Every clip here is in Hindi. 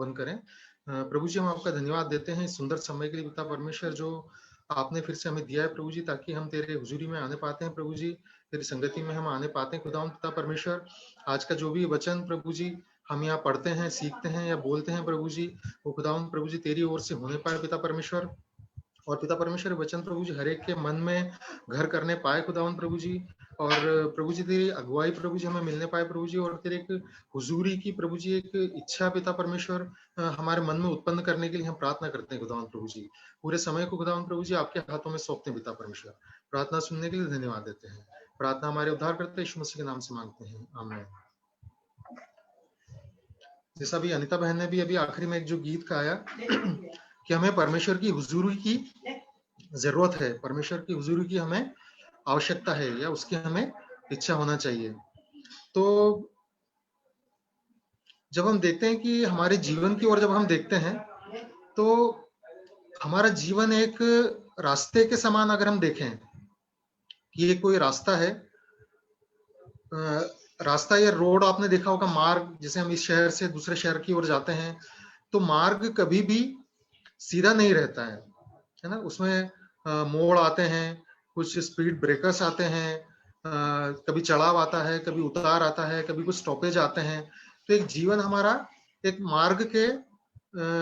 बंद करें। प्रभु जी, हम आपका धन्यवाद देते हैं इस सुंदर समय के लिए पिता परमेश्वर, जो आपने फिर से हमें दिया है प्रभु जी, ताकि हम तेरे हुजूरी में आने पाते हैं प्रभु जी, तेरी संगति में हम आने पाते हैं खुदावंद पिता परमेश्वर। आज का जो भी वचन प्रभु जी हम यहाँ पढ़ते हैं, सीखते हैं या बोलते हैं प्रभु जी, वो खुदावंद प्रभु जी तेरी ओर से होने पाए पिता परमेश्वर। और पिता परमेश्वर वचन प्रभु जी हर एक के मन में घर करने पाए खुदावन प्रभु जी। और प्रभु जी तेरी अगुवाई प्रभु जी हमें मिलने पाए प्रभु जी, और तेरे एक हुजूरी की प्रभु जी एक इच्छा पिता परमेश्वर हमारे मन में उत्पन्न करने के लिए हम प्रार्थना करते हैं खुदावन प्रभु जी। पूरे समय को खुदावन प्रभु जी आपके हाथों में सौंपते हैं पिता परमेश्वर। प्रार्थना सुनने के लिए धन्यवाद देते हैं। प्रार्थना हमारे उद्धार करते यीशु मसीह के नाम से मांगते हैं, आमीन। जैसा भी अनिता बहन ने भी अभी आखिरी में एक जो गीत गाया कि हमें परमेश्वर की हुजूरी की जरूरत है, परमेश्वर की हुजूरी की हमें आवश्यकता है, या उसकी हमें इच्छा होना चाहिए। तो जब हम देखते हैं कि हमारे जीवन की ओर जब हम देखते हैं, तो हमारा जीवन एक रास्ते के समान अगर हम देखें कि ये कोई रास्ता है, रास्ता या रोड आपने देखा होगा, मार्ग, जैसे हम इस शहर से दूसरे शहर की ओर जाते हैं, तो मार्ग कभी भी सीधा नहीं रहता है ना। उसमें मोड़ आते हैं, कुछ स्पीड ब्रेकर्स आते हैं, कभी चढ़ाव आता है, कभी उतार आता है, कभी कुछ स्टॉपेज आते हैं। तो एक जीवन हमारा एक मार्ग के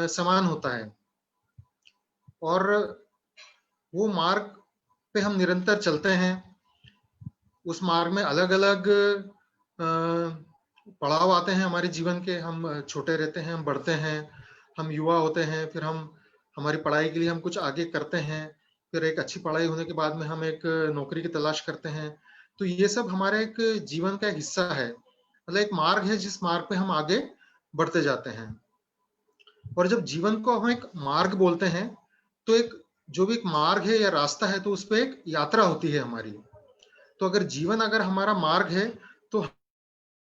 समान होता है, और वो मार्ग पे हम निरंतर चलते हैं। उस मार्ग में अलग अलग पड़ाव आते हैं हमारे जीवन के। हम छोटे रहते हैं, हम बढ़ते हैं, हम युवा होते हैं, फिर हम हमारी पढ़ाई के लिए हम कुछ आगे करते हैं, फिर एक अच्छी पढ़ाई होने के बाद में हम एक नौकरी की तलाश करते हैं। तो ये सब हमारे एक जीवन का एक हिस्सा है, मतलब एक मार्ग है जिस मार्ग पे हम आगे बढ़ते जाते हैं। और जब जीवन को हम एक मार्ग बोलते हैं, तो एक जो भी एक मार्ग है या रास्ता है, तो उस पर एक यात्रा होती है हमारी। तो अगर जीवन अगर हमारा मार्ग है, तो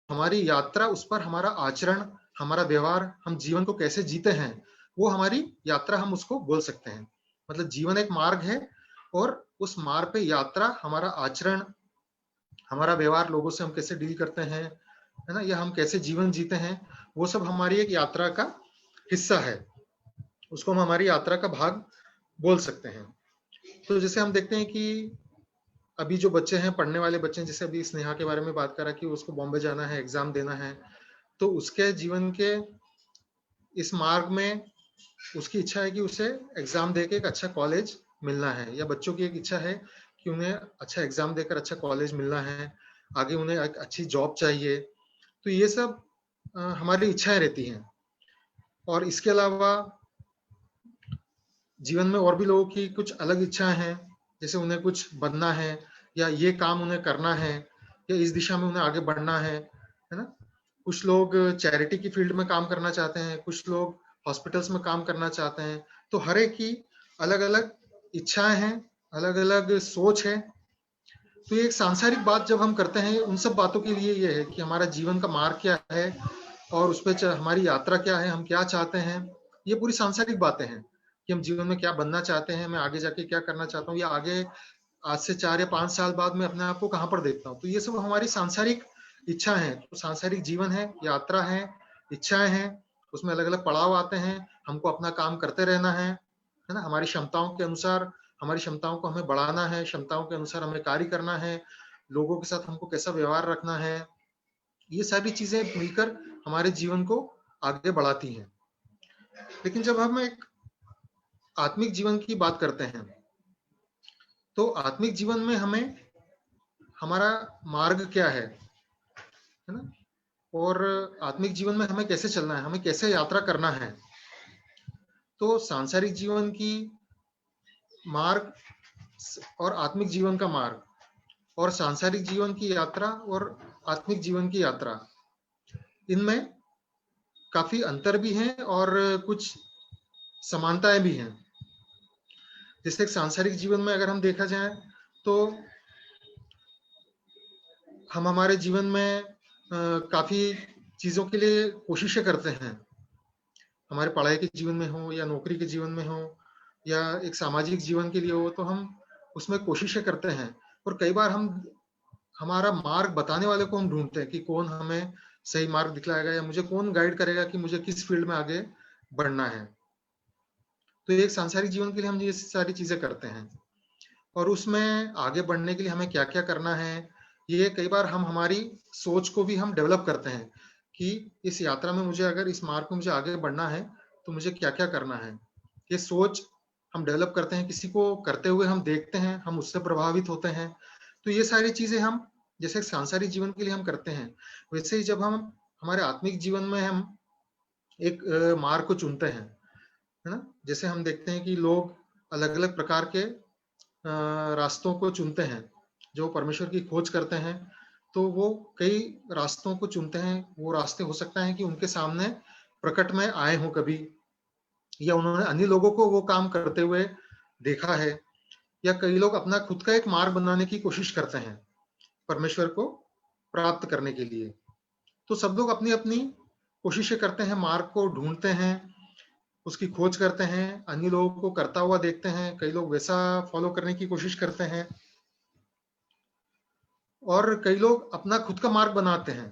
हमारी यात्रा, उस पर हमारा आचरण, हमारा व्यवहार, हम जीवन को कैसे जीते हैं, वो हमारी यात्रा हम उसको बोल सकते हैं। मतलब जीवन एक मार्ग है, और उस मार्ग पे यात्रा, हमारा आचरण, हमारा व्यवहार, लोगों से हम कैसे डील करते हैं, है ना, या हम कैसे जीवन जीते हैं, वो सब हमारी एक यात्रा का हिस्सा है। उसको हम हमारी यात्रा का भाग बोल सकते हैं। तो जैसे हम देखते हैं कि अभी जो बच्चे हैं, पढ़ने वाले बच्चे हैं, जैसे अभी स्नेहा के बारे में बात करा कि उसको बॉम्बे जाना है, एग्जाम देना है, तो उसके जीवन के इस मार्ग में उसकी इच्छा है कि उसे एग्जाम देके एक अच्छा कॉलेज मिलना है, या बच्चों की एक इच्छा है कि उन्हें अच्छा एग्जाम देकर अच्छा कॉलेज मिलना है, आगे उन्हें एक अच्छी जॉब चाहिए। तो ये सब हमारी इच्छाएं रहती हैं। और इसके अलावा जीवन में और भी लोगों की कुछ अलग इच्छाएं हैं, जैसे उन्हें कुछ बनना है, या ये काम उन्हें करना है, या इस दिशा में उन्हें आगे बढ़ना है ना। कुछ लोग चैरिटी की फील्ड में काम करना चाहते हैं, कुछ लोग हॉस्पिटल्स में काम करना चाहते हैं। तो हर एक की अलग अलग इच्छाएं हैं, अलग अलग सोच है। तो ये एक सांसारिक बात जब हम करते हैं, उन सब बातों के लिए ये है कि हमारा जीवन का मार्ग क्या है, और उस पर हमारी यात्रा क्या है, हम क्या चाहते हैं। ये पूरी सांसारिक बातें हैं कि हम जीवन में क्या बनना चाहते हैं, मैं आगे जाके क्या करना चाहता हूँ, या आगे आज से 4 या 5 साल बाद मैं अपने आप को कहाँ पर देखता हूँ। तो ये सब हमारी सांसारिक इच्छा है। तो सांसारिक जीवन है, यात्रा है, इच्छाएं हैं, उसमें अलग अलग पड़ाव आते हैं। हमको अपना काम करते रहना है ना, हमारी क्षमताओं के अनुसार, हमारी क्षमताओं को हमें बढ़ाना है, क्षमताओं के अनुसार हमें कार्य करना है, लोगों के साथ हमको कैसा व्यवहार रखना है। ये सारी चीजें मिलकर हमारे जीवन को आगे बढ़ाती हैं। लेकिन जब हम एक आत्मिक जीवन की बात करते हैं, तो आत्मिक जीवन में हमें हमारा मार्ग क्या है ना, और आत्मिक जीवन में हमें कैसे चलना है, हमें कैसे यात्रा करना है। तो सांसारिक जीवन की मार्ग और आत्मिक जीवन का मार्ग, और सांसारिक जीवन की यात्रा और आत्मिक जीवन की यात्रा, इनमें काफी अंतर भी है और कुछ समानताएं भी हैं। जैसे सांसारिक जीवन में अगर हम देखा जाए, तो हम हमारे जीवन में काफी चीजों के लिए कोशिशें करते हैं, हमारे पढ़ाई के जीवन में हो, या नौकरी के जीवन में हो, या एक सामाजिक जीवन के लिए हो, तो हम उसमें कोशिशें करते हैं। और कई बार हम हमारा मार्ग बताने वाले को हम ढूंढते हैं कि कौन हमें सही मार्ग दिखलाएगा, या मुझे कौन गाइड करेगा कि मुझे किस फील्ड में आगे बढ़ना है। तो एक सांसारिक जीवन के लिए हम ये सारी चीजें करते हैं, और उसमें आगे बढ़ने के लिए हमें क्या क्या करना है, ये कई बार हम हमारी सोच को भी हम डेवलप करते हैं कि इस यात्रा में मुझे, अगर इस मार्ग में मुझे आगे बढ़ना है तो मुझे क्या क्या करना है। ये सोच हम डेवलप करते हैं, किसी को करते हुए हम देखते हैं, हम उससे प्रभावित होते हैं। तो ये सारी चीजें हम जैसे सांसारिक जीवन के लिए हम करते हैं, वैसे ही जब हम हमारे आत्मिक जीवन में हम एक मार्ग को चुनते हैं, है ना। जैसे हम देखते हैं कि लोग अलग अलग प्रकार के रास्तों को चुनते हैं, जो परमेश्वर की खोज करते हैं, तो वो कई रास्तों को चुनते हैं। वो रास्ते हो सकता है कि उनके सामने प्रकट में आए हों कभी, या उन्होंने अन्य लोगों को वो काम करते हुए देखा है, या कई लोग अपना खुद का एक मार्ग बनाने की कोशिश करते हैं परमेश्वर को प्राप्त करने के लिए। तो सब लोग अपनी अपनी कोशिशें करते हैं, मार्ग को ढूंढते हैं, उसकी खोज करते हैं, अन्य लोगों को करता हुआ देखते हैं, कई लोग वैसा फॉलो करने की कोशिश करते हैं, और कई लोग अपना खुद का मार्ग बनाते हैं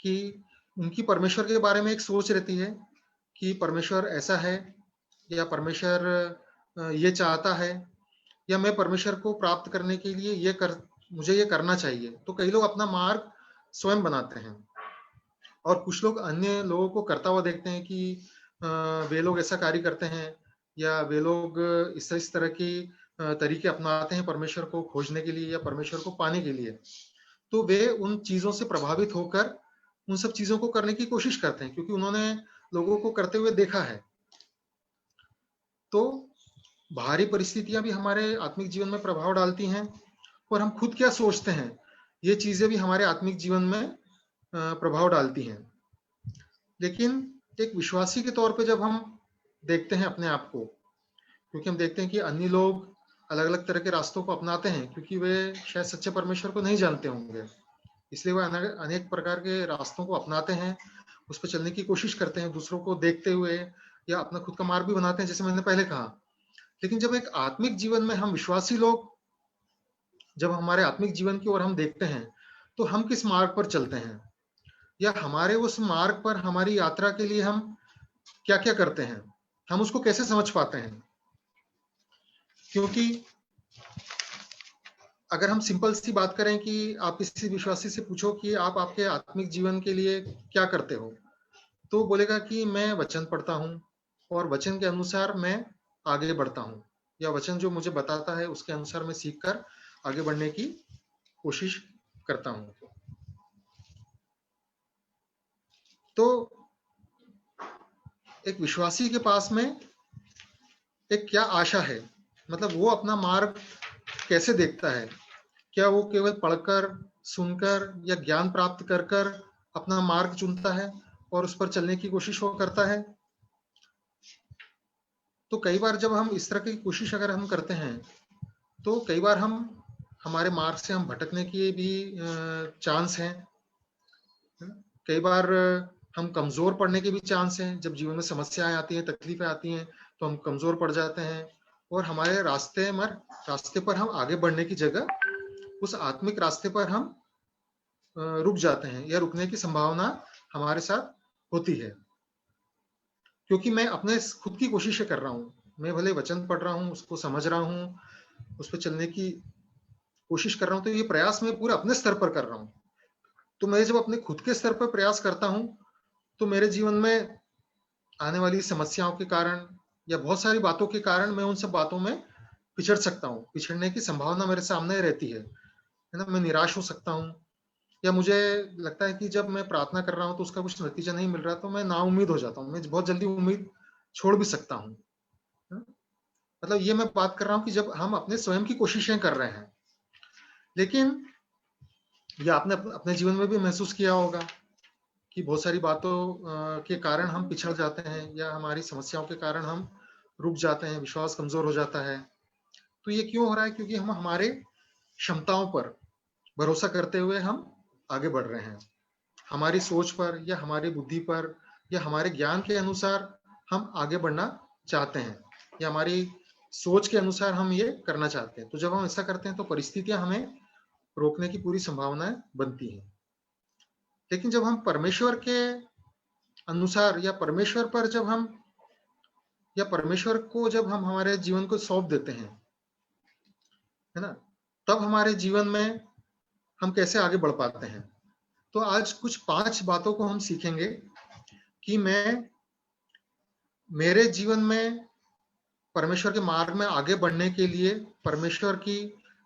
कि उनकी परमेश्वर के बारे में एक सोच रहती है कि परमेश्वर ऐसा है, या परमेश्वर ये चाहता है, या मैं परमेश्वर को प्राप्त करने के लिए मुझे ये करना चाहिए। तो कई लोग अपना मार्ग स्वयं बनाते हैं, और कुछ लोग अन्य लोगों को करता हुआ देखते हैं कि वे लोग ऐसा कार्य करते हैं, या वे लोग इस तरह की तरीके अपनाते हैं परमेश्वर को खोजने के लिए या परमेश्वर को पाने के लिए। तो वे उन चीजों से प्रभावित होकर उन सब चीजों को करने की कोशिश करते हैं, क्योंकि उन्होंने लोगों को करते हुए देखा है। तो बाहरी परिस्थितियां भी हमारे आत्मिक जीवन में प्रभाव डालती हैं, और हम खुद क्या सोचते हैं, ये चीजें भी हमारे आत्मिक जीवन में प्रभाव डालती हैं। लेकिन एक विश्वासी के तौर पे जब हम देखते हैं अपने आप को, क्योंकि हम देखते हैं कि अन्य लोग अलग अलग तरह के रास्तों को अपनाते हैं, क्योंकि वे शायद सच्चे परमेश्वर को नहीं जानते होंगे, इसलिए वे अनेक प्रकार के रास्तों को अपनाते हैं, उस पर चलने की कोशिश करते हैं दूसरों को देखते हुए, या अपना खुद का मार्ग भी बनाते हैं, जैसे मैंने पहले कहा। लेकिन जब एक आत्मिक जीवन में हम विश्वासी लोग, जब हमारे आत्मिक जीवन की ओर हम देखते हैं, तो हम किस मार्ग पर चलते हैं, या हमारे उस मार्ग पर हमारी यात्रा के लिए हम क्या क्या करते हैं, हम उसको कैसे समझ पाते हैं। क्योंकि अगर हम सिंपल सी बात करें कि आप किसी विश्वासी से पूछो कि आप आपके आत्मिक जीवन के लिए क्या करते हो, तो बोलेगा कि मैं वचन पढ़ता हूँ, और वचन के अनुसार मैं आगे बढ़ता हूँ, या वचन जो मुझे बताता है उसके अनुसार मैं सीखकर आगे बढ़ने की कोशिश करता हूँ। तो एक विश्वासी के पास में एक क्या आशा है, मतलब वो अपना मार्ग कैसे देखता है। क्या वो केवल पढ़कर, सुनकर या ज्ञान प्राप्त कर कर अपना मार्ग चुनता है और उस पर चलने की कोशिश वो करता है। तो कई बार जब हम इस तरह की कोशिश अगर हम करते हैं, तो कई बार हम हमारे मार्ग से हम भटकने की भी चांस हैं। कई बार हम कमजोर पड़ने के भी चांस हैं, जब जीवन में समस्याएं आती हैं, तकलीफें आती हैं, तो हम कमजोर पड़ जाते हैं, और हमारे रास्ते पर हम आगे बढ़ने की जगह उस आत्मिक रास्ते पर हम रुक जाते हैं, या रुकने की संभावना हमारे साथ होती है। क्योंकि मैं अपने खुद की कोशिशें कर रहा हूँ, मैं भले वचन पढ़ रहा हूँ, उसको समझ रहा हूँ, उस पर चलने की कोशिश कर रहा हूँ, तो ये प्रयास मैं पूरे अपने स्तर पर कर रहा हूँ। तो मैं जब अपने खुद के स्तर पर प्रयास करता हूँ, तो मेरे जीवन में आने वाली समस्याओं के कारण या बहुत सारी बातों के कारण मैं उन सब बातों में पिछड़ सकता हूँ, पिछड़ने की संभावना मेरे सामने रहती है ना। मैं निराश हो सकता हूँ, या मुझे लगता है कि जब मैं प्रार्थना कर रहा हूँ तो उसका कुछ नतीजा नहीं मिल रहा, तो मैं नाउम्मीद हो जाता हूँ, मैं बहुत जल्दी उम्मीद छोड़ भी सकता हूँ। मतलब ये मैं बात कर रहा हूँ कि जब हम अपने स्वयं की कोशिशें कर रहे हैं। लेकिन ये आपने अपने जीवन में भी महसूस किया होगा कि बहुत सारी बातों के कारण हम पिछड़ जाते हैं, या हमारी समस्याओं के कारण हम रुक जाते हैं, विश्वास कमजोर हो जाता है। तो ये क्यों हो रहा है? क्योंकि हम हमारे क्षमताओं पर भरोसा करते हुए हम आगे बढ़ रहे हैं, हमारी सोच पर या हमारी बुद्धि पर या हमारे ज्ञान के अनुसार हम आगे बढ़ना चाहते हैं, या हमारी सोच के अनुसार हम ये करना चाहते हैं। तो जब हम ऐसा करते हैं तो परिस्थितियां हमें रोकने की पूरी संभावनाएं बनती हैं। लेकिन जब हम परमेश्वर के अनुसार या परमेश्वर पर जब हम या परमेश्वर को जब हम हमारे जीवन को सौंप देते हैं, है ना, तब हमारे जीवन में हम कैसे आगे बढ़ पाते हैं। तो आज कुछ 5 बातों को हम सीखेंगे कि मैं मेरे जीवन में परमेश्वर के मार्ग में आगे बढ़ने के लिए परमेश्वर की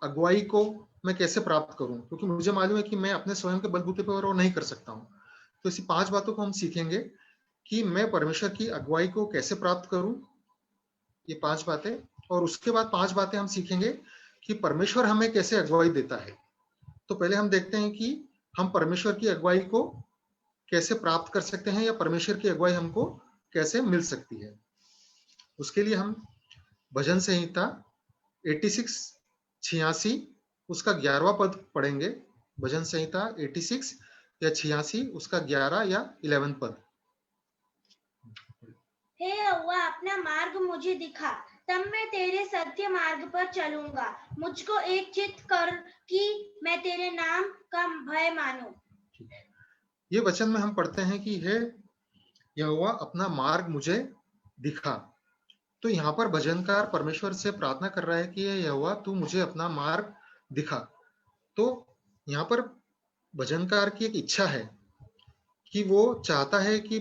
अगुवाई को मैं कैसे प्राप्त करूं, क्योंकि मुझे मालूम है कि मैं अपने स्वयं के बलबूते पर वो नहीं कर सकता हूं। तो इसी 5 बातों को हम सीखेंगे कि मैं परमेश्वर की अगुवाई को कैसे प्राप्त करूं, ये 5 बातें। और उसके बाद 5 बातें हम सीखेंगे कि परमेश्वर हमें कैसे अगुवाई देता है। तो पहले हम देखते हैं कि हम परमेश्वर की अगुवाई को कैसे प्राप्त कर सकते हैं या परमेश्वर की अगुवाई हमको कैसे मिल सकती है। उसके लिए हम भजन संहिता 86 उसका 11वां पद पढ़ेंगे। भजन संहिता 86 या 86 उसका 11 या 11 पद। हे यहोवा, अपना मार्ग मुझे दिखा, तब मैं तेरे सत्य मार्ग पर चलूंगा। मुझको एक चित्त कर कि मैं तेरे नाम का भय मानूं। ये वचन में हम पढ़ते हैं कि हे यहोवा, अपना मार्ग मुझे दिखा। तो यहाँ पर भजनकार परमेश्वर से प्रार्थना कर रहा है कि हे यहोवा, तू मुझे अपना मार्ग दिखा। तो यहाँ पर भजनकार की एक इच्छा है कि वो चाहता है कि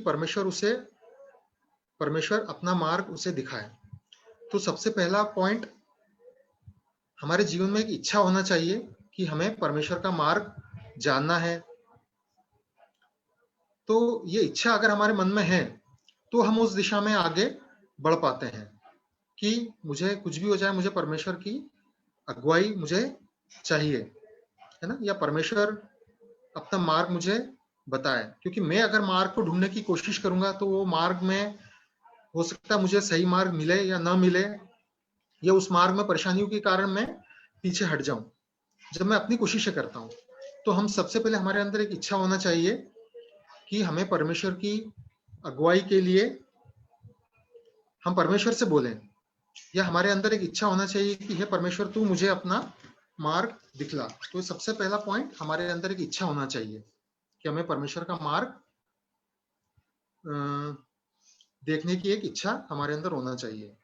परमेश्वर अपना मार्ग उसे दिखाए। तो सबसे पहला पॉइंट, हमारे जीवन में एक इच्छा होना चाहिए कि हमें परमेश्वर का मार्ग जानना है। तो ये इच्छा अगर हमारे मन में है तो हम उस दिशा में आगे बढ़ पाते हैं कि मुझे कुछ भी हो जाए, मुझे परमेश्वर की अगुवाई मुझे चाहिए, है ना, या परमेश्वर अपना मार्ग मुझे बताए। क्योंकि मैं अगर मार्ग को ढूंढने की कोशिश करूंगा तो वो मार्ग में हो सकता है मुझे सही मार्ग मिले या ना मिले, या उस मार्ग में परेशानियों के कारण मैं पीछे हट जाऊं जब मैं अपनी कोशिशें करता हूं। तो हम सबसे पहले हमारे अंदर एक इच्छा होना चाहिए कि हमें परमेश्वर की अगुवाई के लिए हम परमेश्वर से बोलें, या हमारे अंदर एक इच्छा होना चाहिए कि हे परमेश्वर, तू मुझे अपना मार्ग दिखला। तो सबसे पहला पॉइंट, हमारे अंदर एक इच्छा होना चाहिए कि हमें परमेश्वर का मार्ग देखने की एक इच्छा हमारे अंदर होना चाहिए।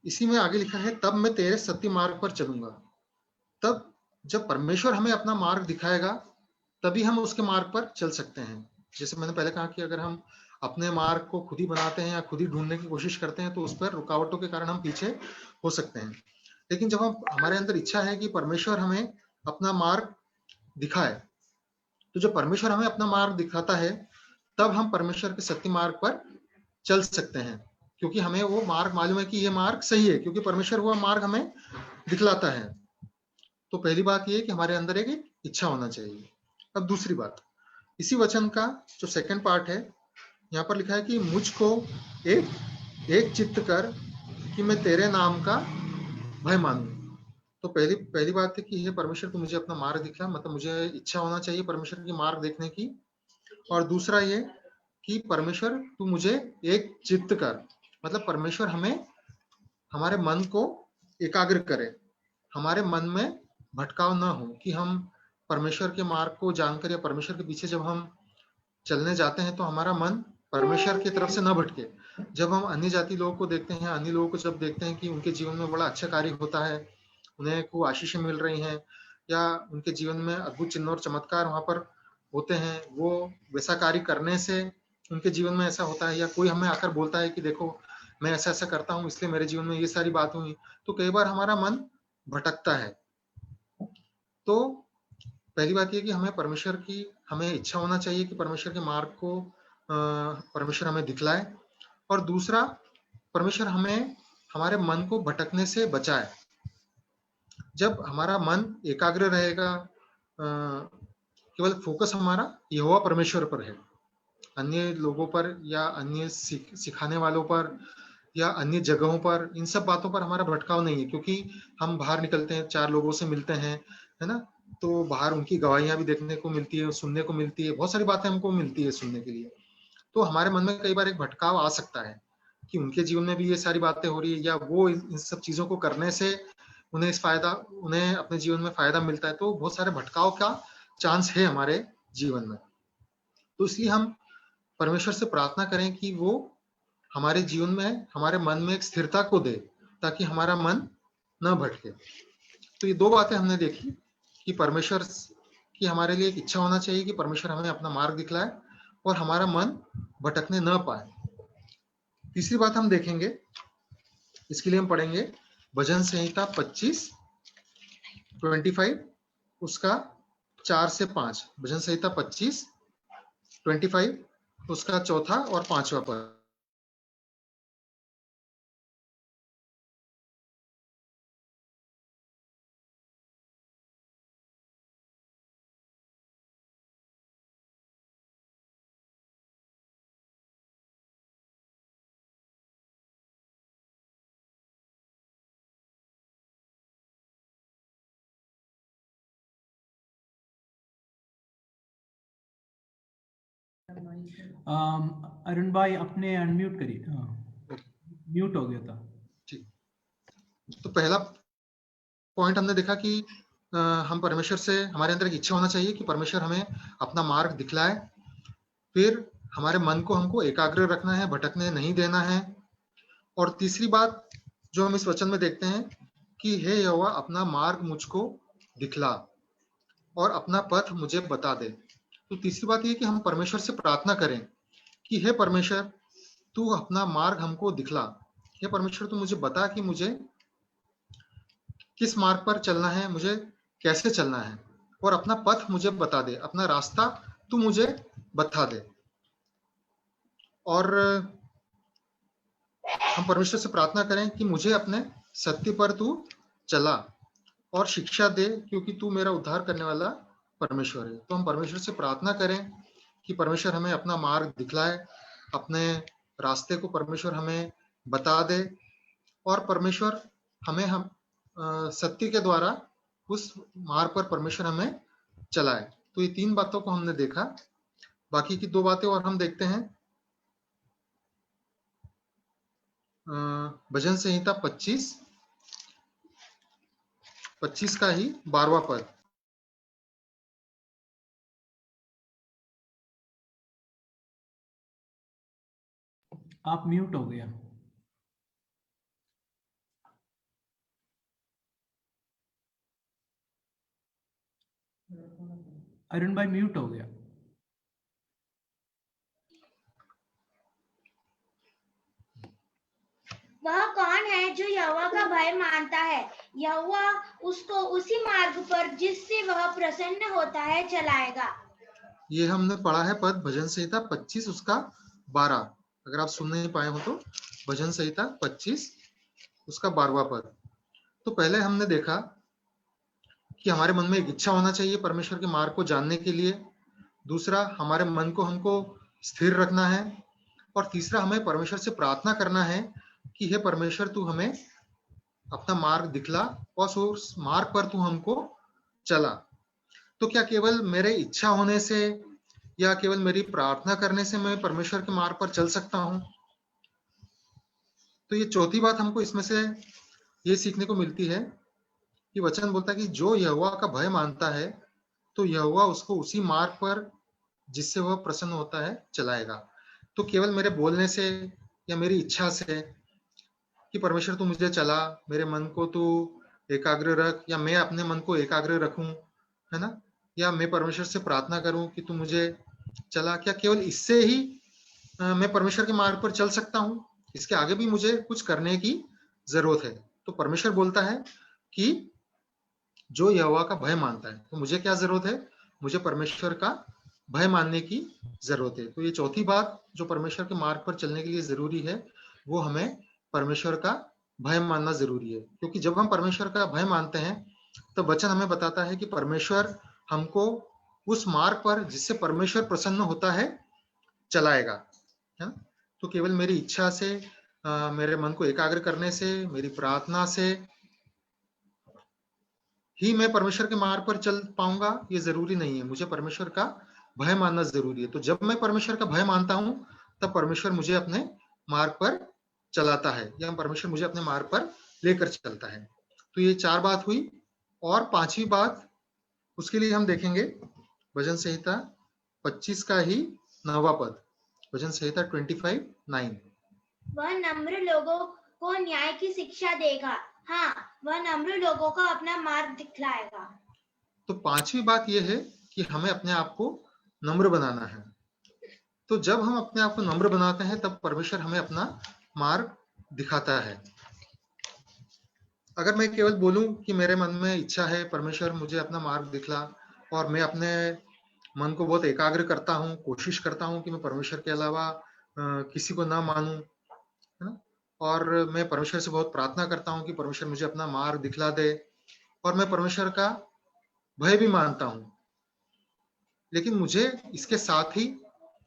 इसी में आगे लिखा है, तब मैं तेरे सत्य मार्ग पर चलूंगा। तब जब परमेश्वर हमें अपना मार्ग दिखाएगा तभी हम उसके मार्ग पर चल सकते हैं। जैसे मैंने पहले कहा कि अगर हम अपने मार्ग को खुद ही बनाते हैं या खुद ही ढूंढने की कोशिश करते हैं तो उस पर रुकावटों के कारण हम पीछे हो सकते हैं। लेकिन जब हम हमारे अंदर इच्छा है कि परमेश्वर हमें अपना मार्ग दिखाए, तो जब परमेश्वर हमें अपना मार्ग दिखाता है तब हम परमेश्वर के सत्य मार्ग पर चल सकते हैं, क्योंकि हमें वो मार्ग मालूम है कि ये मार्ग सही है, क्योंकि परमेश्वर वो मार्ग हमें दिखलाता है। तो पहली बात ये है कि हमारे अंदर एक इच्छा होना चाहिए। अब दूसरी बात, इसी वचन का जो सेकंड पार्ट है, यहाँ पर लिखा है कि मुझको एक चित्त कर कि मैं तेरे नाम का भय मानूं। तो पहली बात है कि हे परमेश्वर, तू मुझे अपना मार्ग दिखला, मतलब मुझे इच्छा होना चाहिए परमेश्वर की मार्ग देखने की। और दूसरा ये कि परमेश्वर, तू मुझे एक चित्त कर, मतलब परमेश्वर हमें हमारे मन को एकाग्र करे, हमारे मन में भटकाव ना हो कि हम परमेश्वर के मार्ग को जानकर या परमेश्वर के पीछे जब हम चलने जाते हैं तो हमारा मन परमेश्वर की तरफ से न भटके। जब हम अन्य जाति लोगों को देखते हैं, अन्य लोगों को जब देखते हैं कि उनके जीवन में बड़ा अच्छा कार्य होता है, उन्हें खूब आशीषें मिल रही हैं, या उनके जीवन में अद्भुत चिन्ह और चमत्कार वहां पर होते हैं, वो वैसा कार्य करने से उनके जीवन में ऐसा होता है, या कोई हमें आकर बोलता है कि देखो मैं ऐसा ऐसा करता हूँ इसलिए मेरे जीवन में ये सारी बात हुई, तो कई बार हमारा मन भटकता है। तो पहली बात ये कि हमें इच्छा होना चाहिए कि परमेश्वर के मार्ग को परमेश्वर हमें दिखलाए, और दूसरा, परमेश्वर हमें हमारे मन को भटकने से बचाए। जब हमारा मन एकाग्र रहेगा, केवल फोकस हमारा यहोवा परमेश्वर पर है, अन्य लोगों पर या अन्य सिखाने वालों पर या अन्य जगहों पर, इन सब बातों पर हमारा भटकाव नहीं है। क्योंकि हम बाहर निकलते हैं, 4 लोगों से मिलते हैं, है ना, तो बाहर उनकी गवाहियां भी देखने को मिलती है, सुनने को मिलती है, बहुत सारी बातें हमको मिलती है सुनने के लिए। तो हमारे मन में कई बार एक भटकाव आ सकता है कि उनके जीवन में भी ये सारी बातें हो रही है, या वो इन सब चीजों को करने से उन्हें अपने जीवन में फायदा मिलता है। तो बहुत सारे भटकाव का चांस है हमारे जीवन में। तो इसलिए हम परमेश्वर से प्रार्थना करें कि वो हमारे जीवन में, हमारे मन में एक स्थिरता को दे, ताकि हमारा मन न भटके। तो ये दो बातें हमने देखी कि परमेश्वर की हमारे लिए एक इच्छा होना चाहिए कि परमेश्वर हमें अपना मार्ग दिखलाए और हमारा मन भटकने न पाए। तीसरी बात हम देखेंगे, इसके लिए हम पढ़ेंगे भजन संहिता 25 उसका 4 से 5। भजन संहिता 25 उसका चौथा और पांचवा पद। अरुण भाई अपने अनम्यूट करिए। म्यूट हो गया था। ठीक, तो पहला पॉइंट हमने देखा कि हम परमेश्वर से, हमारे अंदर एक इच्छा होना चाहिए कि परमेश्वर हमें अपना मार्ग दिखलाए। फिर हमारे मन को हमको एकाग्र रखना है, भटकने नहीं देना है। और तीसरी बात जो हम इस वचन में देखते हैं कि हे यहोवा अपना मार्ग मुझको दिखला और अपना पथ मुझे बता दे। तो तीसरी बात ये कि हम परमेश्वर से प्रार्थना करें कि हे परमेश्वर तू अपना मार्ग हमको दिखला। हे परमेश्वर तू मुझे बता कि मुझे किस मार्ग पर चलना है, मुझे कैसे चलना है, और अपना पथ मुझे बता दे, अपना रास्ता तू मुझे बता दे। और हम परमेश्वर से प्रार्थना करें कि मुझे अपने सत्य पर तू चला और शिक्षा दे, क्योंकि तू मेरा उद्धार करने वाला परमेश्वर है। तो हम परमेश्वर से प्रार्थना करें कि परमेश्वर हमें अपना मार्ग दिखलाए, अपने रास्ते को परमेश्वर हमें बता दे, और परमेश्वर हमें सत्य के द्वारा उस मार्ग पर परमेश्वर हमें चलाए। तो ये तीन बातों को हमने देखा। बाकी की दो बातें और हम देखते हैं। भजन संहिता 25 का ही 12वां पद। आप म्यूट हो गया। अरुण भाई म्यूट हो गया। वह कौन है जो यहोवा का भय मानता है? यहोवा उसको उसी मार्ग पर जिससे वह प्रसन्न होता है चलाएगा। ये हमने पढ़ा है पद भजन संहिता 25 उसका 12। अगर आप सुन नहीं पाए हो तो भजन संहिता 25 उसका 12वां पद। तो पहले हमने देखा कि हमारे मन में एक इच्छा होना चाहिए परमेश्वर के मार्ग को जानने के लिए। दूसरा, हमारे मन को हमको स्थिर रखना है। और तीसरा, हमें परमेश्वर से प्रार्थना करना है कि हे परमेश्वर तू हमें अपना मार्ग दिखला और उस मार्ग पर तू हमको चला। तो क्या केवल मेरे इच्छा होने से या केवल मेरी प्रार्थना करने से मैं परमेश्वर के मार्ग पर चल सकता हूं? तो ये चौथी बात हमको इसमें से ये सीखने को मिलती है कि वचन बोलता है कि जो यहोवा का भय मानता है तो यहोवा उसको उसी मार्ग पर जिससे वह प्रसन्न होता है चलाएगा। तो केवल मेरे बोलने से या मेरी इच्छा से कि परमेश्वर तू मुझे चला, मेरे मन को तू एकाग्र रख, या मैं अपने मन को एकाग्र रखूं, है ना, या मैं परमेश्वर से प्रार्थना करूं कि तू मुझे चला, क्या केवल इससे ही मैं परमेश्वर के मार्ग पर चल सकता हूं? इसके आगे भी मुझे कुछ करने की जरूरत है। तो परमेश्वर बोलता है कि जो यहोवा का भय मानता है, तो मुझे क्या जरूरत है? मुझे परमेश्वर का भय मानने की जरूरत है। तो ये चौथी बात जो परमेश्वर के मार्ग पर चलने के लिए जरूरी है, वो हमें परमेश्वर का भय मानना जरूरी है। क्योंकि जब हम परमेश्वर का भय मानते हैं तो वचन हमें बताता है कि परमेश्वर हमको उस मार्ग पर जिससे परमेश्वर प्रसन्न होता है चलाएगा, है ना। तो केवल मेरी इच्छा से, मेरे मन को एकाग्र करने से, मेरी प्रार्थना से ही मैं परमेश्वर के मार्ग पर चल पाऊंगा, ये जरूरी नहीं है। मुझे परमेश्वर का भय मानना जरूरी है। तो जब मैं परमेश्वर का भय मानता हूं तब परमेश्वर मुझे अपने मार्ग पर चलाता है, या परमेश्वर मुझे अपने मार्ग पर लेकर चलता है। तो ये चार बात हुई। और पांचवी बात उसके लिए हम देखेंगे भजन संहिता 25 का ही 9वां पद, भजन संहिता 25:9। वह नम्र लोगों को न्याय की शिक्षा देगा, हाँ वह नम्र लोगों को अपना मार्ग दिखलाएगा। तो पांचवी बात यह है कि हमें अपने आप को नम्र बनाना है। तो जब हम अपने आप को नम्र बनाते हैं तब परमेश्वर हमें अपना मार्ग दिखाता है। अगर मैं केवल बोलूं कि मेरे मन में इच्छा है परमेश्वर मुझे अपना मार्ग दिखला, और मैं अपने मन को बहुत एकाग्र करता हूँ, कोशिश करता हूँ कि मैं परमेश्वर के अलावा किसी को ना मानूं, है ना, और मैं परमेश्वर से बहुत प्रार्थना करता हूँ कि परमेश्वर मुझे अपना मार्ग दिखला दे, और मैं परमेश्वर का भय भी मानता हूँ, लेकिन मुझे इसके साथ ही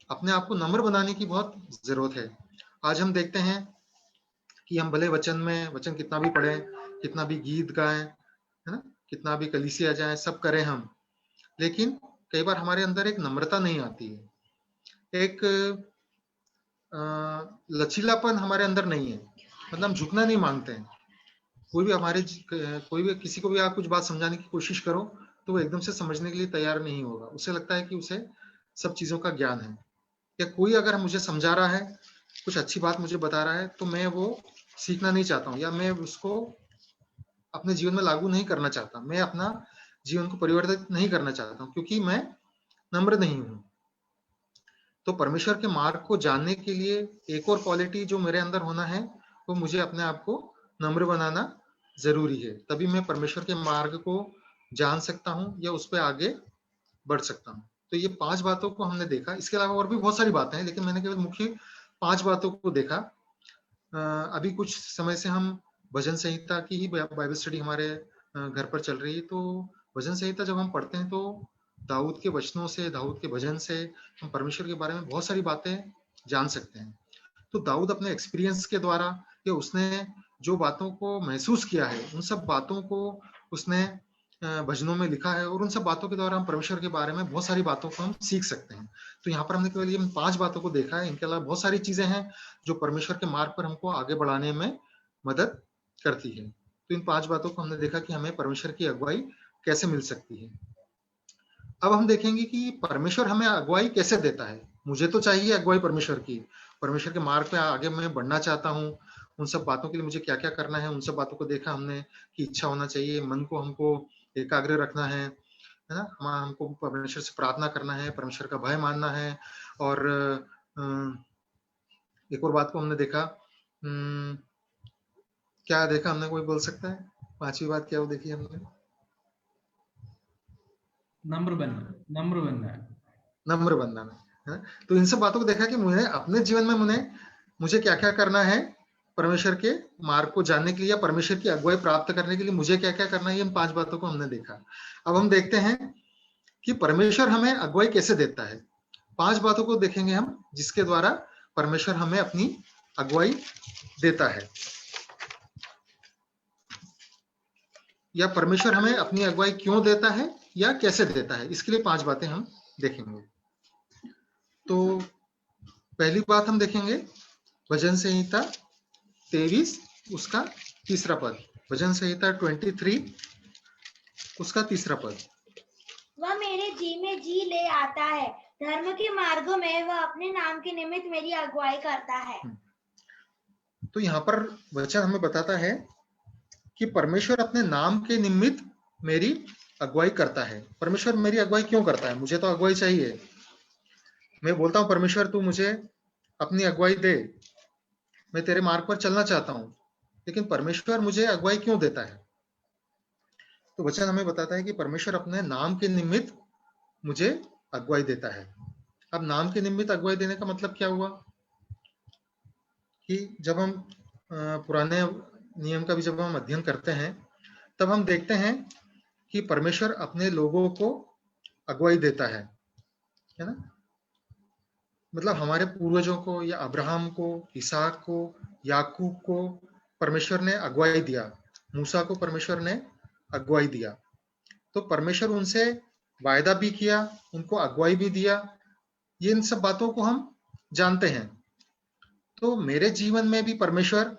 अपने आप को नम्र बनाने की बहुत जरूरत है। आज हम देखते हैं कि हम भले वचन कितना भी पढ़ें, कितना भी गीत गाएं, है ना, कितना भी कलीसिया जाएं, सब करें हम, लेकिन कई बार हमारे अंदर एक नम्रता नहीं आती है, एक लचीलापन हमारे अंदर नहीं है, मतलब हम झुकना नहीं मांगते हैं। कोई भी किसी को भी आप कुछ बात समझाने की कोशिश करो तो वो एकदम से समझने के लिए तैयार नहीं होगा, उसे लगता है कि उसे सब चीजों का ज्ञान है, या कोई अगर मुझे समझा रहा है, कुछ अच्छी बात मुझे बता रहा है, तो मैं वो सीखना नहीं चाहता हूँ, या मैं उसको अपने जीवन में लागू नहीं करना चाहता, मैं अपना जीवन को परिवर्तित नहीं करना चाहता हूँ, क्योंकि मैं नम्र नहीं हूँ। तो परमेश्वर के मार्ग को जानने के लिए एक और क्वालिटी जो मेरे अंदर होना है, वो मुझे अपने आप को नम्र बनाना जरूरी है, तभी मैं परमेश्वर के मार्ग को जान सकता हूँ या उस पर आगे बढ़ सकता हूँ। तो ये 5 बातों को हमने देखा, इसके अलावा और भी बहुत सारी बातें हैं, लेकिन मैंने केवल मुख्य 5 बातों को देखा। अभी कुछ समय से हम भजन संहिता की ही बाइबल स्टडी हमारे घर पर चल रही है। तो भजन संहिता जब हम पढ़ते हैं तो दाऊद के वचनों से, दाऊद के भजन से हम परमेश्वर के बारे में बहुत सारी बातें जान सकते हैं। तो दाऊद अपने एक्सपीरियंस के द्वारा, या उसने जो बातों को महसूस किया है, उन सब बातों को उसने भजनों में लिखा है, और उन सब बातों के द्वारा हम परमेश्वर के बारे में बहुत सारी बातों को हम सीख सकते हैं। तो यहाँ पर हमने केवल ये 5 बातों को देखा है, इनके अलावा बहुत सारी चीजें हैं जो परमेश्वर के मार्ग पर हमको आगे बढ़ाने में मदद करती है। तो इन 5 बातों को हमने देखा कि हमें परमेश्वर की अगुवाई कैसे मिल सकती है। अब हम देखेंगे कि परमेश्वर हमें अगुवाई कैसे देता है। मुझे तो चाहिए अगुवाई परमेश्वर की, परमेश्वर के मार्ग पे आगे मैं बढ़ना चाहता हूँ, उन सब बातों के लिए मुझे क्या क्या करना है, उन सब बातों को देखा हमने कि इच्छा होना चाहिए, मन को हमको एकाग्र रखना है ना, हमको परमेश्वर से प्रार्थना करना है, परमेश्वर का भय मानना है, और एक और बात को हमने देखा, क्या देखा हमने, कोई बोल सकता है? 5वीं बात क्या वो देखी हमने? नम्र बनना, नम्र बनना है, नम्र बनना है। तो इन सब बातों को देखा कि मुझे अपने जीवन में मुझे क्या क्या करना है परमेश्वर के मार्ग को जानने के लिए, या परमेश्वर की अगुवाई प्राप्त करने के लिए मुझे क्या क्या करना है। इन 5 बातों को हमने देखा। अब हम देखते हैं कि परमेश्वर हमें अगुवाई कैसे देता है। 5 बातों को देखेंगे हम जिसके द्वारा परमेश्वर हमें अपनी अगुवाई देता है, या परमेश्वर हमें अपनी अगुवाई क्यों देता है या कैसे देता है, इसके लिए 5 बातें हम देखेंगे। तो पहली बात हम देखेंगे भजन संहिता 23 उसका 3रा पद, भजन संहिता 23 उसका 3रा पद। वह मेरे जी में जी ले आता है, धर्म के मार्गों में वह अपने नाम के निमित्त मेरी अगुवाई करता है। तो यहाँ पर वचन हमें बताता है कि परमेश्वर अपने नाम के निमित्त मेरी अगुवाई करता है। परमेश्वर मेरी अगुवाई क्यों करता है? मुझे तो अगुवाई चाहिए, मैं बोलता हूँ परमेश्वर तू मुझे अपनी अगुवाई दे, मैं तेरे मार्ग पर चलना चाहता हूँ, लेकिन परमेश्वर मुझे अगुवाई क्यों देता है? तो वचन हमें बताता है कि परमेश्वर अपने नाम के निमित्त मुझे अगुवाई देता है। अब नाम के निमित्त अगुवाई देने का मतलब क्या हुआ कि जब हम पुराने नियम का भी जब हम अध्ययन करते हैं तब हम देखते हैं कि परमेश्वर अपने लोगों को अगुवाई देता है ना। मतलब हमारे पूर्वजों को, या अब्राहम को, इसहाक को, याकूब को परमेश्वर ने अगुवाई दिया, मूसा को परमेश्वर ने अगुवाई दिया। तो परमेश्वर उनसे वायदा भी किया, उनको अगुवाई भी दिया। ये इन सब बातों को हम जानते हैं। तो मेरे जीवन में भी परमेश्वर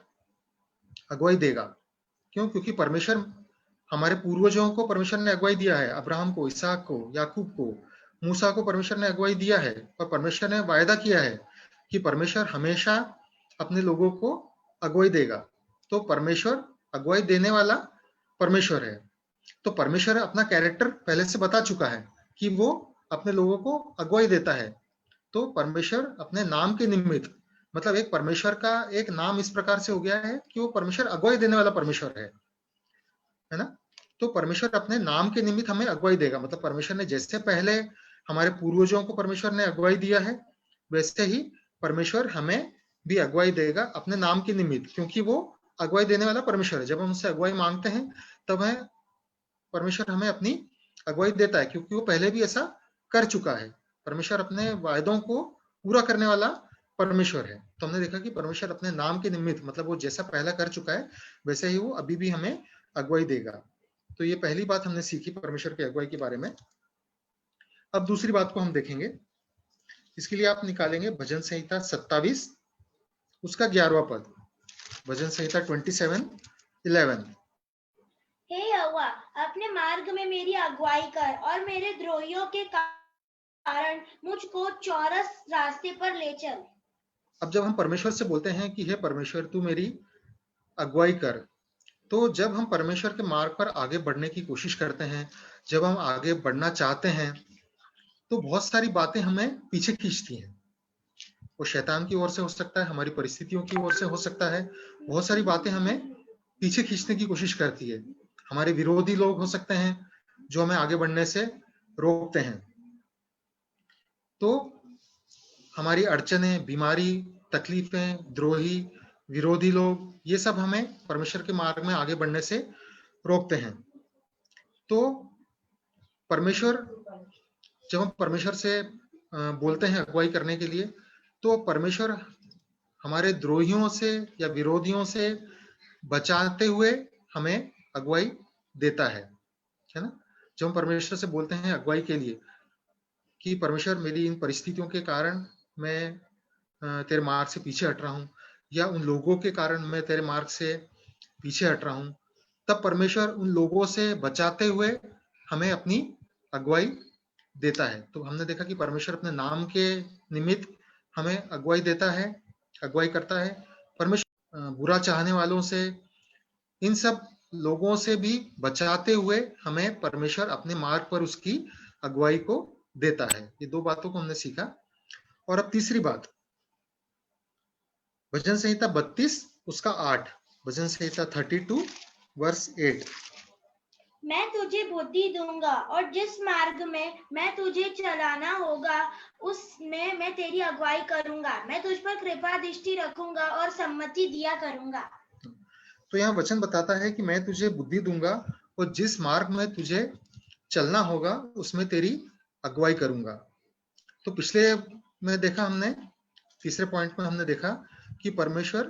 अगुवाई देगा। क्यों? क्योंकि परमेश्वर हमारे पूर्वजों को परमेश्वर ने अगुवाई दिया है, अब्राहम को, इसहाक को, याकूब को, मूसा को परमेश्वर ने अगुवाई दिया है और परमेश्वर ने वायदा किया है कि परमेश्वर हमेशा अपने लोगों को अगुवाई देगा। तो परमेश्वर अगुवाई देने वाला परमेश्वर है। तो परमेश्वर अपना कैरेक्टर पहले से बता चुका है कि वो अपने लोगों को अगुवाई देता है। तो परमेश्वर अपने नाम के निमित्त, मतलब एक परमेश्वर का एक नाम इस प्रकार से हो गया है कि वो परमेश्वर अगुवाई देने वाला परमेश्वर है ना। तो परमेश्वर अपने नाम के निमित्त हमें अगुवाई देगा। मतलब परमेश्वर ने जैसे पहले हमारे पूर्वजों को परमेश्वर ने अगुवाई दिया है, वैसे ही परमेश्वर हमें भी अगुवाई देगा अपने नाम के निमित्त, क्योंकि वो अगुवाई देने वाला परमेश्वर है। जब हम उससे अगुवाई मांगते हैं तब है परमेश्वर हमें अपनी अगुवाई देता है, क्योंकि वो पहले भी ऐसा कर चुका है। परमेश्वर अपने वायदों को पूरा करने वाला परमेश्वर है। तो हमने देखा कि परमेश्वर अपने नाम के निमित्त, मतलब वो जैसा पहला कर चुका है वैसे ही वो अभी भी हमें अगुवाई देगा। तो ये पहली बात हमने सीखी परमेश्वर की अगुवाई के बारे में। अब दूसरी बात को हम देखेंगे। इसके लिए आप निकालेंगे भजन संहिता 27 उसका 11वां पद। भजन संहिता 27:11। हे यहोवा, अपने मार्ग में मेरी अगुवाई कर और मेरे द्रोहियों के कारण मुझको चौरस रास्ते पर ले चल। अब जब हम परमेश्वर से बोलते हैं कि हे परमेश्वर तू मेरी अगुवाई कर, तो जब हम परमेश्वर के मार्ग पर आगे बढ़ने की कोशिश करते हैं, जब हम आगे बढ़ना चाहते हैं, तो बहुत सारी बातें हमें पीछे खींचती हैं। वो शैतान की ओर से हो सकता है, हमारी परिस्थितियों की ओर से हो सकता है। बहुत सारी बातें हमें पीछे खींचने की कोशिश करती है। हमारे विरोधी लोग हो सकते हैं जो हमें आगे बढ़ने से रोकते हैं। तो हमारी अड़चनें, बीमारी, तकलीफें, द्रोही, विरोधी लोग, ये सब हमें परमेश्वर के मार्ग में आगे बढ़ने से रोकते हैं। तो परमेश्वर, जब हम परमेश्वर से बोलते हैं अगुवाई करने के लिए, तो परमेश्वर हमारे द्रोहियों से या विरोधियों से बचाते हुए हमें अगुवाई देता है ना। जब हम परमेश्वर से बोलते हैं अगुवाई के लिए कि परमेश्वर मेरी इन परिस्थितियों के कारण मैं तेरे मार्ग से पीछे हट रहा हूँ, या उन लोगों के कारण मैं तेरे मार्ग से पीछे हट रहा हूँ, तब परमेश्वर उन लोगों से बचाते हुए हमें अपनी अगुवाई देता है। तो हमने देखा कि परमेश्वर अपने नाम के निमित्त हमें अगुवाई देता है, अगुवाई करता है। परमेश्वर बुरा चाहने वालों से, इन सब लोगों से भी बचाते हुए हमें परमेश्वर अपने मार्ग पर उसकी अगुवाई को देता है। ये दो बातों को हमने सीखा। और अब तीसरी बात, भजन संहिता 32 उसका 8। भजन संहिता 32:8। मैं तुझे बुद्धि दूंगा और जिस मार्ग में मैं तुझे चलाना होगा उसमें मैं तेरी अगुवाई करूंगा। मैं तुझ पर कृपा दृष्टि रखूंगा और सम्मति दिया करूंगा। तो यहाँ वचन बताता है कि मैं तुझे बुद्धि दूंगा और जिस मार्ग में तुझे चलना होगा उसमें तेरी अगुवाई करूंगा। तो पिछले में देखा हमने, तीसरे पॉइंट में हमने देखा कि परमेश्वर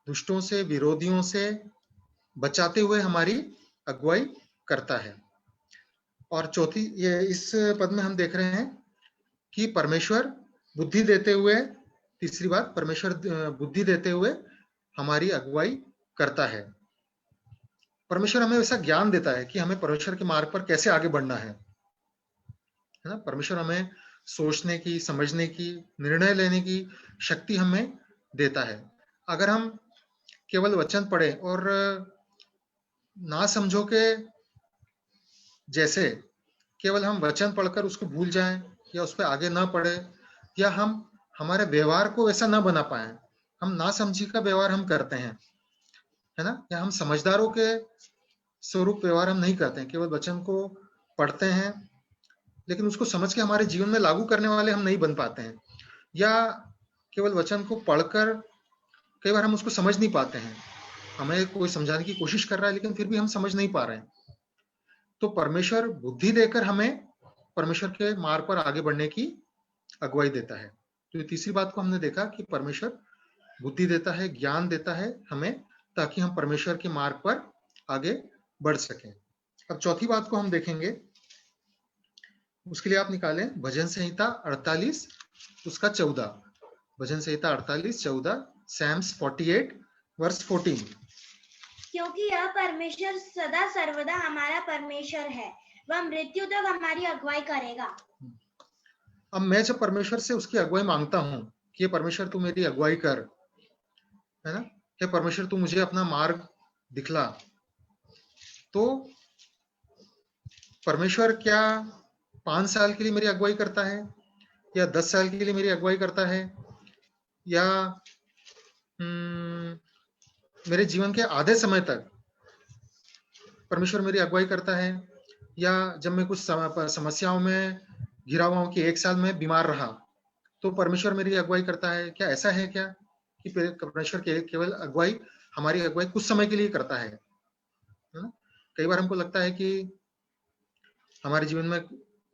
दुष्टों से, विरोधियों से बचाते हुए हमारी अगुवाई करता है। और चौथी, ये इस पद में हम देख रहे हैं कि परमेश्वर बुद्धि देते हुए, तीसरी बात, परमेश्वर बुद्धि देते हुए हमारी अगुवाई करता है। परमेश्वर हमें ऐसा ज्ञान देता है कि हमें परमेश्वर के मार्ग पर कैसे आगे बढ़ना है ना। परमेश्वर हमें सोचने की, समझने की, निर्णय लेने की शक्ति हमें देता है। अगर हम केवल वचन पढ़े और ना समझो के जैसे केवल हम वचन पढ़कर उसको भूल जाएं या उस पर आगे ना पढ़े, या हम हमारे व्यवहार को ऐसा ना बना पाए, हम ना समझी का व्यवहार हम करते हैं, है ना, या हम समझदारों के स्वरूप व्यवहार हम नहीं करते हैं, केवल वचन को पढ़ते हैं लेकिन उसको समझ के हमारे जीवन में लागू करने वाले हम नहीं बन पाते हैं, या केवल वचन को पढ़कर कई बार हम उसको समझ नहीं पाते हैं, हमें कोई समझाने की कोशिश कर रहा है लेकिन फिर भी हम समझ नहीं पा रहे हैं। तो परमेश्वर बुद्धि देकर हमें परमेश्वर के मार्ग पर आगे बढ़ने की अगुवाई देता है। तो ये तीसरी बात को हमने देखा कि परमेश्वर बुद्धि देता है, ज्ञान देता है हमें, ताकि हम परमेश्वर के मार्ग पर आगे बढ़ सकें। अब चौथी बात को हम देखेंगे। उसके लिए आप निकालें भजन संहिता 48 उसका 14। भजन संहिता 48:14, Psalms 48:14। क्योंकि यह परमेश्वर सदा सर्वदा हमारा परमेश्वर है, वह मृत्यु तक हमारी अगुवाई करेगा। अब मैं जब परमेश्वर से उसकी अगुवाई मांगता हूँ कि ये परमेश्वर तू मेरी अगुवाई कर, है ना, कि परमेश्वर तू मुझे अपना मार्ग दिखला, तो परमेश्वर क्या 5 साल के लिए मेरी अगुवाई करता है या 10 साल के लिए मेरी अगुवाई करता है या मेरे जीवन के आधे समय तक परमेश्वर मेरी अगुवाई करता है, या जब मैं कुछ समस्याओं में घिरा हुआ हूं कि 1 साल में बीमार रहा तो परमेश्वर मेरी अगुवाई करता है? क्या ऐसा है क्या कि परमेश्वर केवल अगुवाई, हमारी अगुवाई कुछ समय के लिए करता है ना? कई बार हमको लगता है कि हमारे जीवन में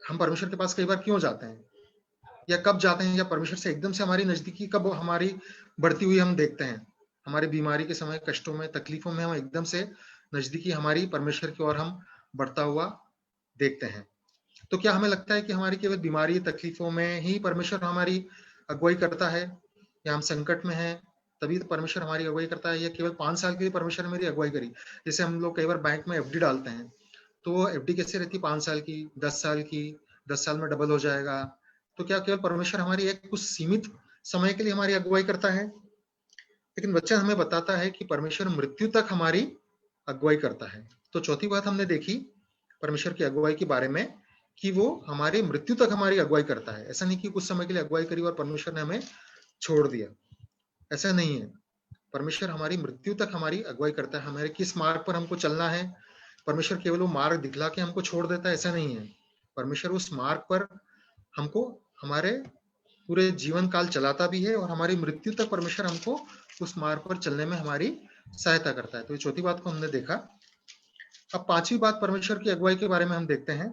हम परमेश्वर के पास कई बार क्यों जाते हैं या कब जाते हैं, या परमेश्वर से एकदम से हमारी नजदीकी कब हमारी बढ़ती हुई हम देखते हैं, हमारे बीमारी के समय, कष्टों में, तकलीफों में हम एकदम से नजदीकी हमारी परमेश्वर की ओर हम बढ़ता हुआ देखते हैं। तो क्या हमें लगता है कि हमारी केवल बीमारी, तकलीफों में ही परमेश्वर हमारी अगुवाई करता है, या हम संकट में हैं तभी तो परमेश्वर हमारी अगुवाई करता है, या केवल 5 साल के लिए परमेश्वर ने मेरी अगुवाई करी? जैसे हम लोग कई बार बैंक में एफडी डालते हैं, तो वो एफडी कैसे रहती है? 5 साल की, 10 साल की, 10 साल में डबल हो जाएगा। तो क्या केवल परमेश्वर हमारी एक कुछ सीमित समय के लिए हमारी अगुवाई करता है? लेकिन वचन हमें बताता है कि परमेश्वर मृत्यु तक हमारी अगुवाई करता है। तो चौथी बात हमने देखी परमेश्वर की अगुवाई के बारे में कि वो हमारे मृत्यु तक हमारी अगुवाई करता है। ऐसा नहीं कि कुछ समय के लिए अगुवाई करी और परमेश्वर ने हमें छोड़ दिया, ऐसा नहीं है। परमेश्वर हमारी मृत्यु तक हमारी अगुवाई करता है। हमारे किस मार्ग पर हमको चलना है, परमेश्वर केवल वो मार्ग दिखला के हमको छोड़ देता है, ऐसा नहीं है। परमेश्वर उस मार्ग पर हमको हमारे पूरे जीवन काल चलाता भी है और हमारी मृत्यु तक परमेश्वर हमको उस मार्ग पर चलने में हमारी सहायता करता है। तो ये चौथी बात को हमने देखा। अब पांचवी बात परमेश्वर की अगुवाई के बारे में हम देखते हैं,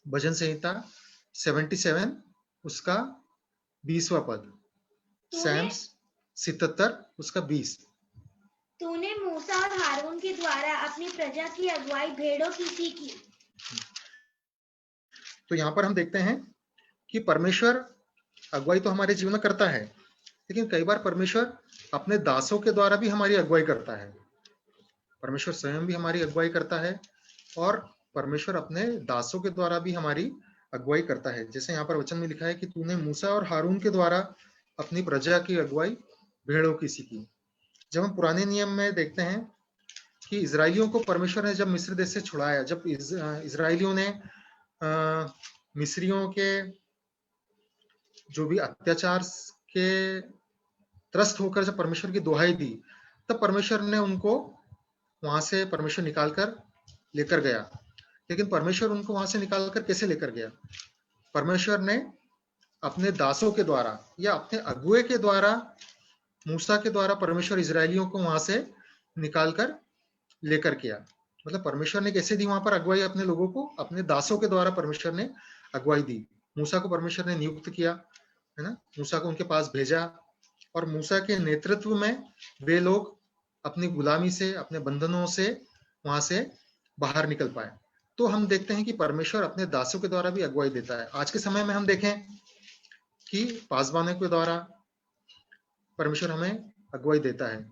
भजन संहिता 77 उसका 20वां पद, सैम्स 77 उसका 20। तूने मूसा और हारून के द्वारा अपनी प्रजा की अगुवाई भेड़ों की सी की। तो यहाँ पर हम देखते हैं कि परमेश्वर अगुवाई तो हमारे जीवन में करता है, लेकिन कई बार परमेश्वर अपने दासों के द्वारा भी हमारी अगुवाई करता है। परमेश्वर स्वयं भी हमारी अगुवाई करता है और परमेश्वर अपने दासों के द्वारा भी हमारी अगुवाई करता है। जैसे यहाँ पर वचन में लिखा है कि तूने मूसा और हारून के द्वारा अपनी प्रजा की अगुवाई भेड़ों की सी की। जब हम पुराने नियम में देखते हैं कि इजराइलियों को परमेश्वर ने जब मिस्र देश से छुड़ाया, जब इजराइलियों ने मिस्रियों के जो भी अत्याचार के त्रस्त होकर जब परमेश्वर की दुहाई दी, तब परमेश्वर ने उनको वहां से परमेश्वर निकालकर लेकर गया। लेकिन परमेश्वर उनको वहां से निकालकर कैसे लेकर गया? परमेश्वर ने अपने दासों के द्वारा या अपने अगुए के द्वारा, मूसा के द्वारा परमेश्वर इजरायलियों को वहां से निकालकर लेकर किया। मतलब परमेश्वर ने कैसे दी वहां पर अगुवाई अपने लोगों को? अपने दासों के द्वारा परमेश्वर ने अगुवाई दी। मूसा को परमेश्वर ने नियुक्त किया, है ना, मूसा को उनके पास भेजा और मूसा के नेतृत्व में वे लोग अपनी गुलामी से, अपने बंधनों से वहां से बाहर निकल पाए। तो हम देखते हैं कि परमेश्वर अपने दासों के द्वारा भी अगुवाई देता है। आज के समय में हम देखें कि पासवानों के द्वारा परमेश्वर हमें अगुवाई देता है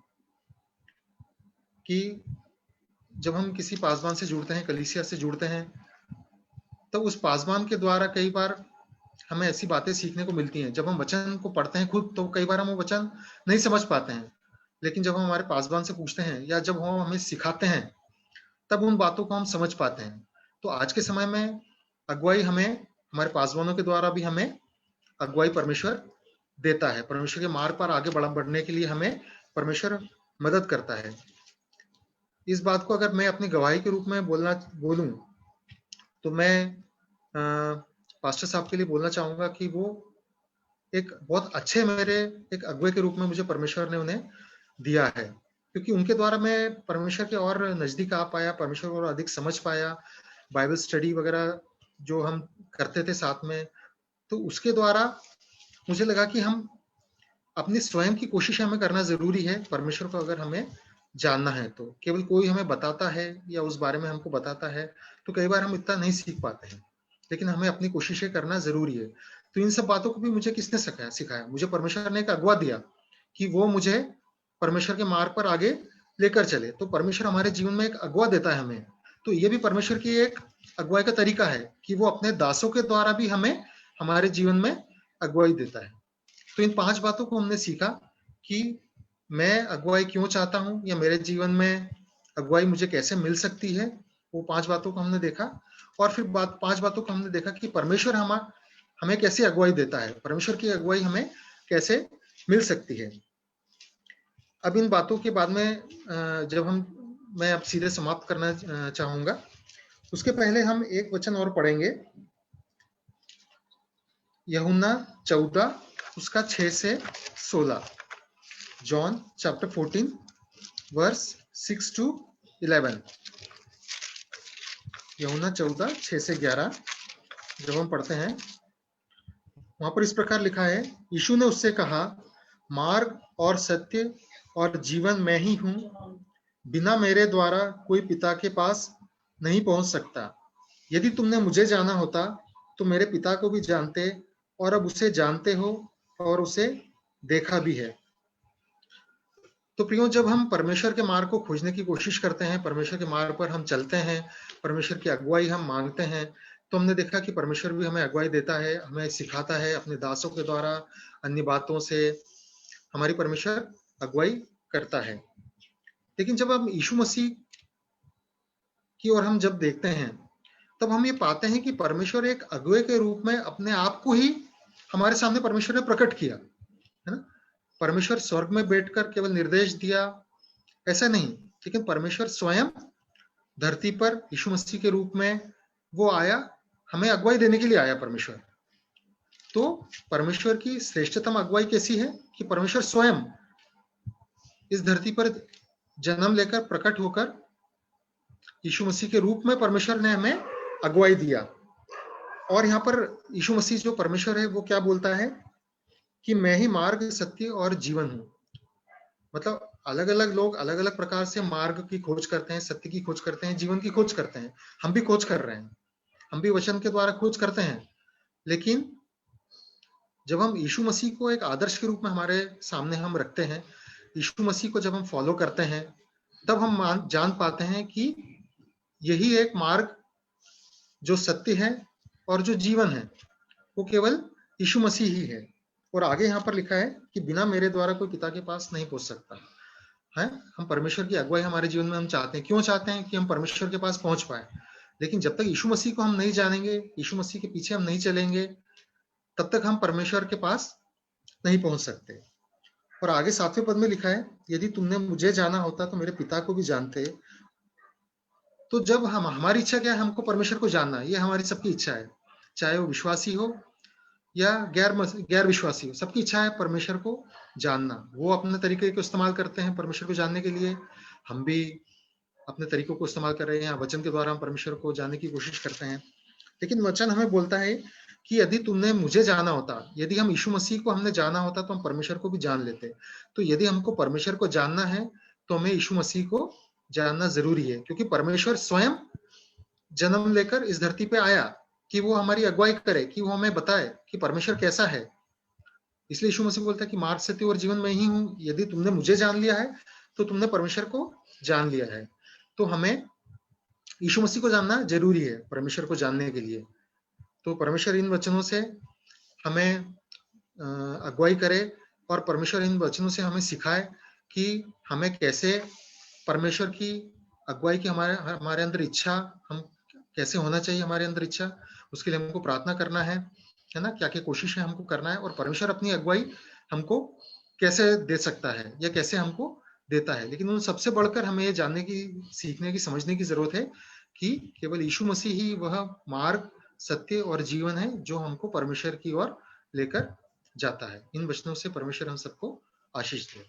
कि जब हम किसी पासवान से जुड़ते हैं, कलीसिया से जुड़ते हैं, तो उस पासवान के द्वारा कई बार हमें ऐसी बातें सीखने को मिलती हैं। जब हम वचन को पढ़ते हैं खुद, तो कई बार हम वो वचन नहीं समझ पाते हैं, लेकिन जब हम हमारे पासवान से पूछते हैं या जब हम हमें सिखाते हैं, तब उन बातों को हम समझ पाते हैं। तो आज के समय में अगुवाई हमें हमारे पासवानों के द्वारा भी हमें अगुवाई परमेश्वर देता है। परमेश्वर के मार्ग पर आगे बढ़ने के लिए हमें परमेश्वर मदद करता है। इस बात को अगर मैं अपनी गवाही के रूप में बोलूं तो मैं पास्टर साहब के लिए बोलना चाहूंगा कि वो एक बहुत अच्छे मेरे एक अगुए के रूप में मुझे परमेश्वर ने उन्हें दिया है, क्योंकि उनके द्वारा मैं परमेश्वर के और नजदीक आ पाया, परमेश्वर को और अधिक समझ पाया। बाइबल स्टडी वगैरह जो हम करते थे साथ में, तो उसके द्वारा मुझे लगा कि हम अपनी स्वयं की कोशिश हमें करना जरूरी है। परमेश्वर को अगर हमें जानना है तो केवल कोई हमें बताता है या उस बारे में हमको बताता है तो कई बार हम इतना नहीं सीख पाते हैं, लेकिन हमें अपनी कोशिशें करना जरूरी है। तो इन सब बातों को भी मुझे किसने सिखाया? मुझे परमेश्वर ने एक अगुआ दिया कि वो मुझे परमेश्वर के मार्ग पर आगे लेकर चले। तो परमेश्वर हमारे जीवन में एक अगुआ देता है हमें। तो ये भी परमेश्वर की एक अगुवाई का तरीका है कि वो अपने दासों के द्वारा भी हमें हमारे जीवन में अगुवाई देता है। तो इन 5 बातों को हमने सीखा कि मैं अगुवाई क्यों चाहता हूं या मेरे जीवन में अगुवाई मुझे कैसे मिल सकती है, वो 5 बातों को हमने देखा। और फिर 5 बातों को हमने देखा कि परमेश्वर हमें कैसे अगुवाई देता है, परमेश्वर की अगुवाई हमें कैसे मिल सकती है। अब इन बातों के बाद में मैं अब सीधे समाप्त करना चाहूंगा। उसके पहले हम एक वचन और पढ़ेंगे, यूहन्ना 14 उसका 6 से 16। John chapter 14 verse 6 to 11। यूहन्ना 14 6 से 11 जब हम पढ़ते हैं, वहां पर इस प्रकार लिखा है, यीशु ने उससे कहा, मार्ग और सत्य और जीवन मैं ही हूं, बिना मेरे द्वारा कोई पिता के पास नहीं पहुंच सकता। यदि तुमने मुझे जाना होता तो मेरे पिता को भी जानते, और अब उसे जानते हो और उसे देखा भी है। तो प्रियो, जब हम परमेश्वर के मार्ग को खोजने की कोशिश करते हैं, परमेश्वर के मार्ग पर हम चलते हैं, परमेश्वर की अगुवाई हम मांगते हैं, तो हमने देखा कि परमेश्वर भी हमें अगुवाई देता है, हमें सिखाता है अपने दासों के द्वारा, अन्य बातों से हमारी परमेश्वर अगुवाई करता है। लेकिन जब हम यीशु मसीह की ओर हम जब देखते हैं, तब हम ये पाते हैं कि परमेश्वर एक अगुवे के रूप में अपने आप को ही हमारे सामने परमेश्वर ने प्रकट किया, है ना। परमेश्वर स्वर्ग में बैठकर केवल निर्देश दिया, ऐसा नहीं, लेकिन परमेश्वर स्वयं धरती पर यीशु मसीह के रूप में वो आया, हमें अगुवाई देने के लिए आया परमेश्वर। तो परमेश्वर की श्रेष्ठतम अगुवाई कैसी है कि परमेश्वर स्वयं इस धरती पर जन्म लेकर प्रकट होकर यीशु मसीह के रूप में परमेश्वर ने हमें अगुवाई दिया। और यहाँ पर यीशु मसीह जो परमेश्वर है वो क्या बोलता है कि मैं ही मार्ग, सत्य और जीवन हूं। मतलब अलग अलग लोग अलग अलग प्रकार से मार्ग की खोज करते हैं, सत्य की खोज करते हैं, जीवन की खोज करते हैं। हम भी खोज कर रहे हैं, हम भी वचन के द्वारा खोज करते हैं। लेकिन जब हम यीशु मसीह को एक आदर्श के रूप में हमारे सामने हम रखते हैं, यीशु मसीह को जब हम फॉलो करते हैं, तब हम जान पाते हैं कि यही एक मार्ग जो सत्य है और जो जीवन है वो केवल यीशु मसीह ही है। और आगे यहाँ पर लिखा है कि बिना मेरे द्वारा कोई पिता के पास नहीं पहुंच सकता है। हम परमेश्वर की अगुवाई हमारे जीवन में हम चाहते हैं। क्यों चाहते हैं? कि हम परमेश्वर के पास पहुंच पाए। लेकिन जब तक यीशु मसीह को हम नहीं जानेंगे, यीशु मसीह के पीछे हम नहीं चलेंगे, तब तक हम परमेश्वर के पास नहीं पहुंच सकते। और आगे 7वें पद में लिखा है, यदि तुमने मुझे जाना होता तो मेरे पिता को भी जानते। तो जब हमारी इच्छा क्या है? हमको परमेश्वर को जानना, ये हमारी सबकी इच्छा है, चाहे वो विश्वासी हो या गैर विश्वासी हो, सबकी इच्छा है परमेश्वर को जानना। वो अपने तरीके को इस्तेमाल करते हैं परमेश्वर को जानने के लिए, हम भी अपने तरीकों को इस्तेमाल कर रहे हैं। वचन के द्वारा हम परमेश्वर को जानने की कोशिश करते हैं। लेकिन वचन हमें बोलता है कि यदि तुमने मुझे जाना होता, यदि हम यीशु मसीह को हमने जाना होता तो हम परमेश्वर को भी जान लेते। तो यदि हमको परमेश्वर को जानना है तो हमें यीशु मसीह को जानना जरूरी है, क्योंकि परमेश्वर स्वयं जन्म लेकर इस धरती पे आया कि वो हमारी अगुवाई करे, कि वो हमें बताए कि परमेश्वर कैसा है। इसलिए यीशु मसीह बोलता है कि मार्ग, सत्य और जीवन मैं ही हूं। यदि तुमने मुझे जान लिया है तो तुमने परमेश्वर को जान लिया है। तो हमें यीशु मसीह को जानना जरूरी है परमेश्वर को जानने के लिए। तो परमेश्वर इन वचनों से हमें अगुवाई करे और परमेश्वर इन वचनों से हमें सिखाए कि हमें कैसे परमेश्वर की अगुवाई की हमारे अंदर इच्छा, हम कैसे होना चाहिए हमारे अंदर इच्छा, उसके लिए हमको प्रार्थना करना है ना, क्या क्या कोशिश है हमको करना है, और परमेश्वर अपनी अगुवाई हमको कैसे दे सकता है या कैसे हमको देता है। लेकिन उन सबसे बढ़कर हमें ये जानने की, सीखने की, समझने की जरूरत है कि केवल यीशु मसीह ही वह मार्ग, सत्य और जीवन है जो हमको परमेश्वर की ओर लेकर जाता है। इन वचनों से परमेश्वर हम सबको आशीष दे।